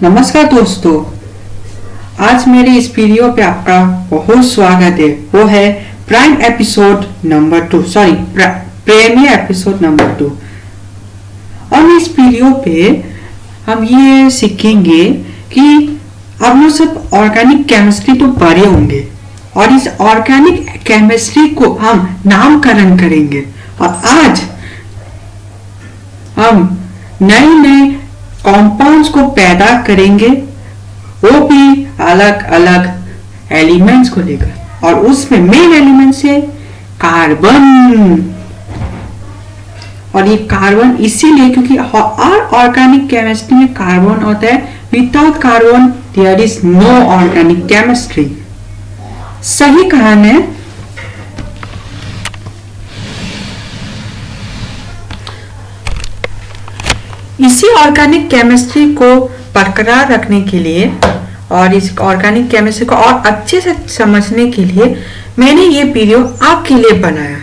नमस्कार दोस्तों, आज मेरे इस वीडियो पे आपका बहुत स्वागत है। वो है prime episode number 2, sorry premiere episode number 2। और इस वीडियो पे हम ये सीखेंगे कि आप लोग सब ऑर्गेनिक केमिस्ट्री तो पढ़े होंगे और इस ऑर्गेनिक केमिस्ट्री को हम नामकरण करेंगे। और आज हम नए नए कंपाउंड्स को पैदा करेंगे, वो भी अलग अलग एलिमेंट्स को लेकर, और उसमें मेन एलिमेंट्स है कार्बन। और ये कार्बन इसीलिए क्योंकि ऑर्गेनिक केमिस्ट्री में कार्बन होता है। Without carbon there is no organic chemistry. सही कहा है। इसी ऑर्गेनिक केमिस्ट्री को बरकरार रखने के लिए और इस ऑर्गेनिक केमिस्ट्री को और अच्छे से समझने के लिए मैंने ये वीडियो आपके लिए बनाया।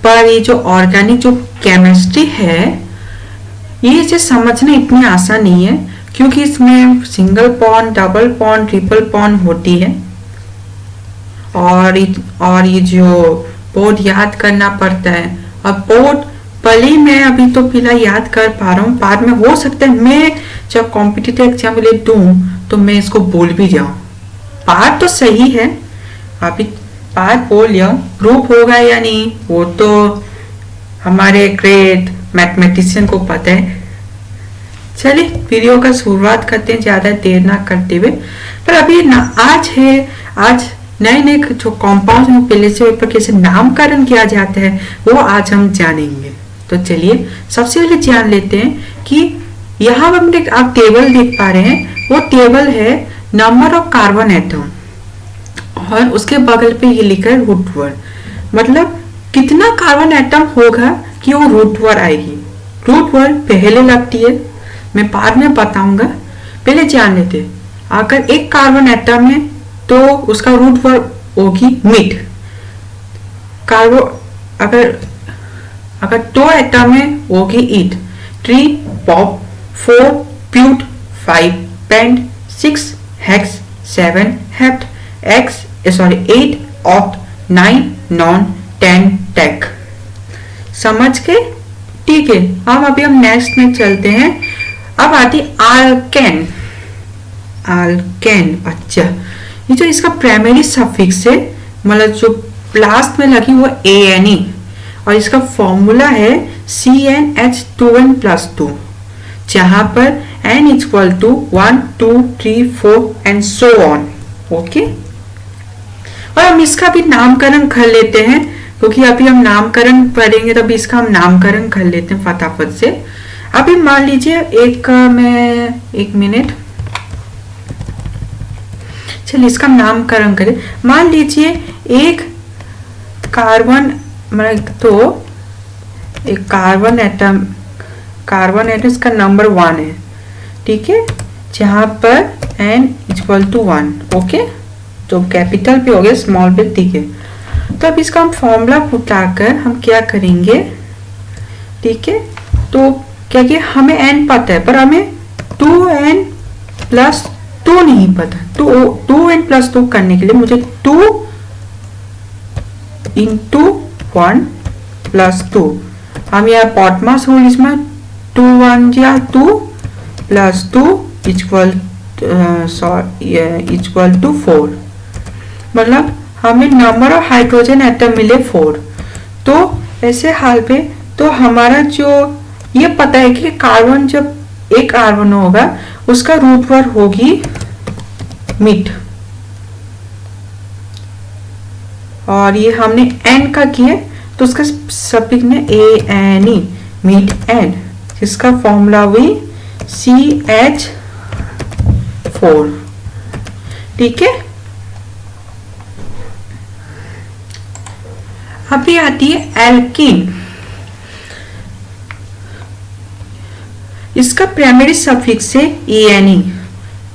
पर ये जो ऑर्गेनिक जो केमिस्ट्री है, ये इसे समझना इतनी आसान नहीं है, क्योंकि इसमें single bond, double bond, triple bond होती है। और ये जो बोर्ड याद करना पड़ता है। और बोर्ड भले मैं अभी तो फिलहाल याद कर पा रहा हूँ, बाद में हो सकता है मैं जब कॉम्पिटिटिव एग्जाम के लिए दूं तो मैं इसको बोल भी जाऊं। बात तो सही है, अभी बात बोल जाऊं, प्रूफ होगा या नहीं वो तो हमारे ग्रेट मैथमेटिशियन को पता है। चलिए वीडियो का शुरुआत करते हैं, ज्यादा देर ना करते हुए। पर अभी आज नए नए जो कॉम्पाउंड में पहले से ऊपर कैसे नामकरण किया जाता है वो आज हम जानेंगे। तो चलिए सबसे पहले जान लेते हैं कि यहाँ पर आप टेबल देख पा रहे हैं, वो टेबल है नंबर ऑफ कार्बन एटम, और उसके बगल पे ये लिखा है रूट वर्ड, मतलब कितना कार्बन एटम होगा कि वो रूट वर्ड आएगी। रूट वर्ड पहले लगती है, मैं बाद में बताऊंगा। पहले जान लेते हैं, अगर एक कार्बन एटम है तो उसका रूट वर्ड होगी मिड। अगर 2 एटम है होगी ईट, 3 पॉप, 4 but, 5 pent, 6 hex, 7 hept, 8 oct, 9 non, 10 dec. समझ के? ठीक है। अभी हम नेक्स्ट में चलते हैं। अब आती आल्केन। अच्छा, ये जो इसका प्राइमरी सफिक्स है, मतलब जो लास्ट में लगी वो ANE, और इसका फॉर्मूला है CnH2n+2, जहां पर n equal to 1 2 3 4 and so on. Okay, और हम इसका भी नामकरण कर लेते हैं, क्योंकि अभी हम नामकरण पढ़ेंगे तो अभी इसका हम नामकरण कर लेते हैं फटाफट से। अभी मान लीजिए एक मिनट, चलिए इसका नामकरण करें। मान लीजिए एक कार्बन, तो एक कार्बन एटम का नंबर 1 है, ठीक है, जहां पर n इक्वल टू 1। ओके, तो कैपिटल पे हो गया, स्मॉल पे, ठीक है। तो अब इसका हम फॉर्मूला उठाकर हम क्या करेंगे, ठीक है। तो क्या कि हमें n पता है, पर हमें 2n+2 नहीं पता। 2n+2 करने के लिए मुझे 2 इंटू 1 + 2, हम यहाँ पॉटमास होल इसमें 2 1 या 2 + 2 इक्वल टू 4, मतलब हमें नंबर ऑफ हाइड्रोजन एटम मिले 4। तो ऐसे हाल पे तो हमारा जो ये पता है कि कार्बन, जब एक कार्बन होगा उसका रूट वर्ड होगी मिड, और ये हमने n का किया तो उसका सफिक्स ने ANE, मिड n, जिसका फॉर्मूला हुई CH4, ठीक है। अभी आती है एल्कीन। इसका प्राइमरी सफिक्स है ANE,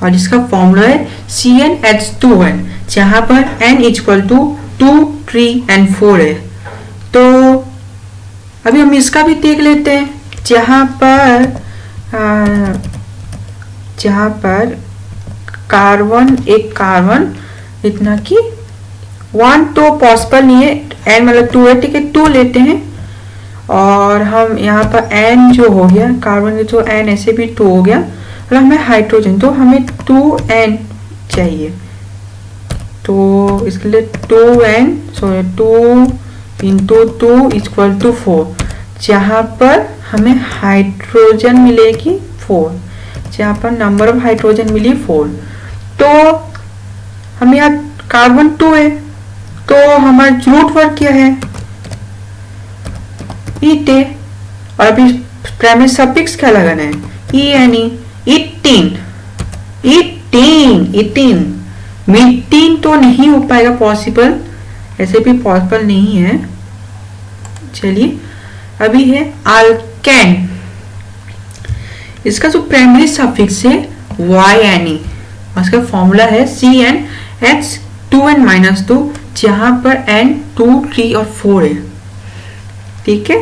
और इसका फॉर्मूला है CnH2n, जहां पर n इक्वल टू 2 3 एंड 4 है। तो अभी हम इसका भी देख लेते हैं, जहां पर जहाँ पर कार्बन, एक कार्बन इतना कि 1 तो पॉसिबल नहीं है, n मतलब 2 है, ठीक है, 2 लेते हैं। और हम यहाँ पर n जो हो गया, कार्बन जो n ऐसे भी 2 हो गया, और हमें हाइड्रोजन, तो हमें 2n चाहिए। तो इसके लिए 2n, sorry 2 into 2 equal to 4, जहाँ पर हमें हाइड्रोजन मिलेगी 4, जहाँ पर नंबर ऑफ हाइड्रोजन मिली 4। तो हम यहाँ कार्बन 2 है, तो हमारा रूट वर्क क्या है, ईट है, और अभी प्राइमरी सफिक्स क्या लगाना है, ENE, 18, 18 मीटीन तो नहीं हो पाएगा पॉसिबल, ऐसे भी पॉसिबल नहीं है। चलिए अभी है अल्केन, इसका जो प्राइमरी सफिक्स है YNE, उसका फॉर्मूला है CnH2n-2, जहां पर n 2, 3 और 4 है। ठीक है,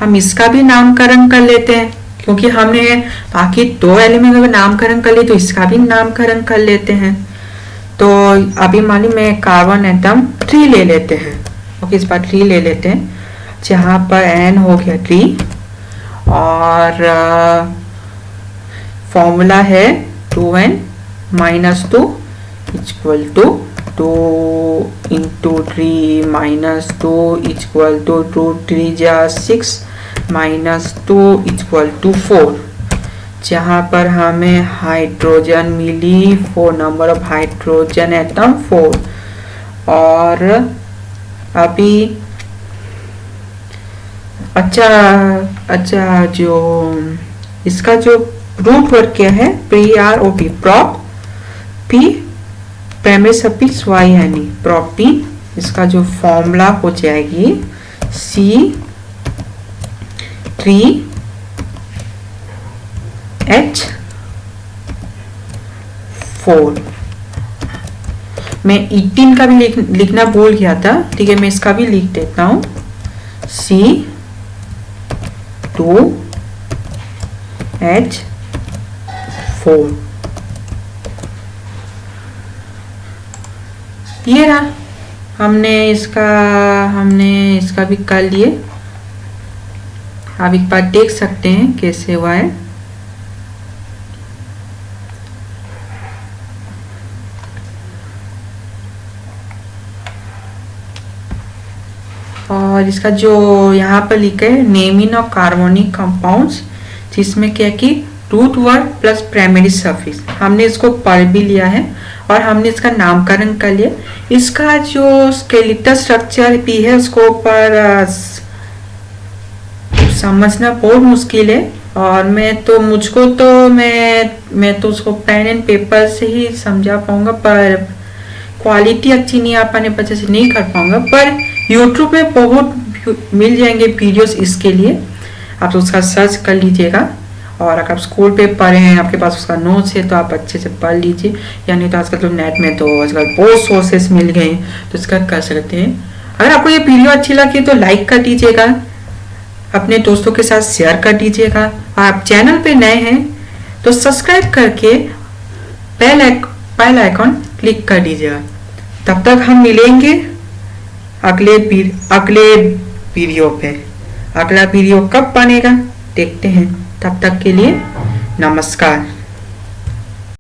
हम इसका भी नामकरण कर लेते हैं, क्योंकि हमने बाकी 2 एलिमेंट का नामकरण कर लिया, तो इसका भी नामकरण कर लेते हैं। तो अभी मान ली मैं कार्बन एटम 3 ले लेते हैं, ओके, इस बार 3 ले लेते हैं, जहाँ पर n हो गया 3, और फॉर्मूला है 2n-2 equal to 2 into 3 minus 2 equal to 2 3 जा 6 माइनस 2 इक्वल टू 4, जहाँ पर हमें हाइड्रोजन मिली 4, नंबर ऑफ हाइड्रोजन एटम 4। और अभी अच्छा जो इसका जो रूट वर्क क्या है, PROP, prop P primary suffix YNE, propene, इसका जो फॉर्मूला हो जाएगी C3H4। मैं 18 का भी लिखना भूल गया था, ठीक है, मैं इसका भी लिख देता हूँ, C2H4। ये रहा, हमने इसका भी कर लिए। आप एक बार देख सकते हैं कैसे हुआ है। और इसका जो यहाँ पर लिखा है नेमिंग ऑफ कार्बोनिक कंपाउंड्स, जिसमें क्या कि root word plus primary suffix, हमने इसको पढ़ भी लिया है और हमने इसका नामकरण कर लिया। इसका जो स्केलेटल स्ट्रक्चर भी है उसको पर समझना बहुत मुश्किल है, और मैं तो उसको पेन एंड पेपर से ही समझा पाऊंगा, पर क्वालिटी अच्छी नहीं आ पाने पर जैसे नहीं कर पाऊंगा। पर यूट्यूब पे बहुत मिल जाएंगे वीडियोस इसके लिए, आप उसका सर्च कर लीजिएगा। और अगर आप स्कूल पे पढ़े हैं, आपके पास उसका नोट्स है, तो आप अच्छे से पढ़ लीजिए, या नहीं तो आजकल तो नेट में तो आजकल बहुत सोर्सेस मिल गए हैं, तो इसका कर सकते हैं। अगर आपको ये वीडियो अच्छी लगी तो लाइक कर दीजिएगा, अपने दोस्तों के साथ शेयर कर दीजिएगा। आप चैनल पे नए हैं तो सब्सक्राइब करके बेल आइकॉन क्लिक कर दीजिएगा। तब तक हम मिलेंगे अगले वीडियो पे। अगला वीडियो कब बनेगा देखते हैं, तब तक के लिए नमस्कार।